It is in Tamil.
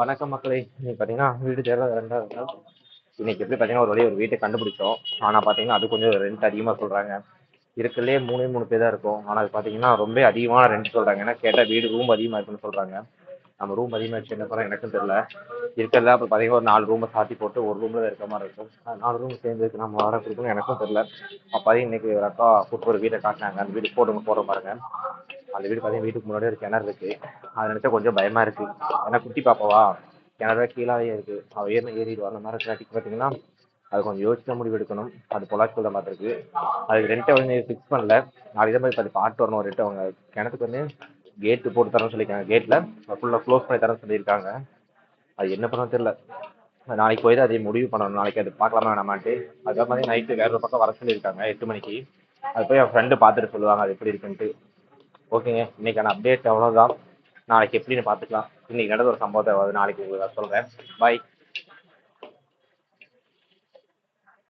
வணக்கம் மக்களே. இன்னைக்கு பார்த்தீங்கன்னா வீடு தேவை 2வது நாள். இன்னைக்கு எப்படி பார்த்தீங்கன்னா ஒரு வழியா ஒரு வீட்டை கண்டுபிடிச்சோம். ஆனால் பார்த்தீங்கன்னா அது கொஞ்சம் ரெண்ட் அதிகமாக சொல்கிறாங்க. இருக்கிறதுலே 3 பேர் தான் இருக்கும். ஆனால் அது பார்த்தீங்கன்னா ரொம்ப அதிகமான ரெண்ட் சொல்கிறாங்க. ஏன்னா கேட்டால் வீடு ரூம் அதிகமாக இருக்குன்னு சொல்கிறாங்க. நம்ம ரூம் அதிகமாகிடுச்சு என்ன சொல்கிறோம் எனக்கும் தெரியல. இருக்கிறதுல அப்போ பார்த்தீங்கன்னா ஒரு 4 ரூமை சாத்தி போட்டு ஒரு ரூமில் இருக்க மாதிரி இருக்கும். 4 ரூம் சேர்ந்து நம்ம வாடகை கொடுக்கணும் எனக்கும் தெரியல. அப்போ இன்னைக்கு ஒரு அக்கா கூப்பிட்டு ஒரு வீட்டை காட்டினாங்க. அந்த வீடு போடுற பாருங்க. அந்த வீடு பார்த்தீங்கன்னா வீட்டுக்கு முன்னாடி ஒரு கிணறு இருக்கு. அதை நினைச்சா கொஞ்சம் பயமா இருக்கு. ஏன்னா குட்டி பாப்பாவா கிணறு கீழாவே இருக்கு. அவள் ஏறிடுவா. அந்த மாதிரி இருக்கிறாட்டிக்கு பார்த்தீங்கன்னா அது கொஞ்சம் யோசிச்சா முடிவு எடுக்கணும். அது பொள்ளாச்சிக்குள்ள பார்த்துருக்கு. அதுக்கு ரெண்ட்டை வந்து ஃபிக்ஸ் பண்ணல. நாளைக்கு தான் போய் பார்த்து பாட்டு வரணும். ரெண்ட் அவங்க கிணத்துக்கு வந்து கேட்டு போட்டு தரேன்னு சொல்லியிருக்காங்க. கேட்டில் ஃபுல்லாக க்ளோஸ் பண்ணி தரேன்னு சொல்லியிருக்காங்க. அது என்ன பண்ண தெரியல. நாளைக்கு போய் தான் அதை முடிவு பண்ணணும். நாளைக்கு அது பார்க்கலாமா வேணாமான்ட்டு. அதுக்காக மாதிரி நைட்டு வேற ஒரு பக்கம் வர சொல்லியிருக்காங்க 8 மணிக்கு. அது போய் என் ஃப்ரெண்டு பார்த்துட்டு சொல்லுவாங்க அது எப்படி இருக்குன்ட்டு. ஓகேங்க, இன்னைக்கான அப்டேட் அவ்வளோதான். நாளைக்கு எப்படின்னு பார்த்துக்கலாம். இன்னைக்கு நடந்த ஒரு சம்பவத்தை நாளைக்கு உங்களுக்கு சொல்கிறேன். பாய்.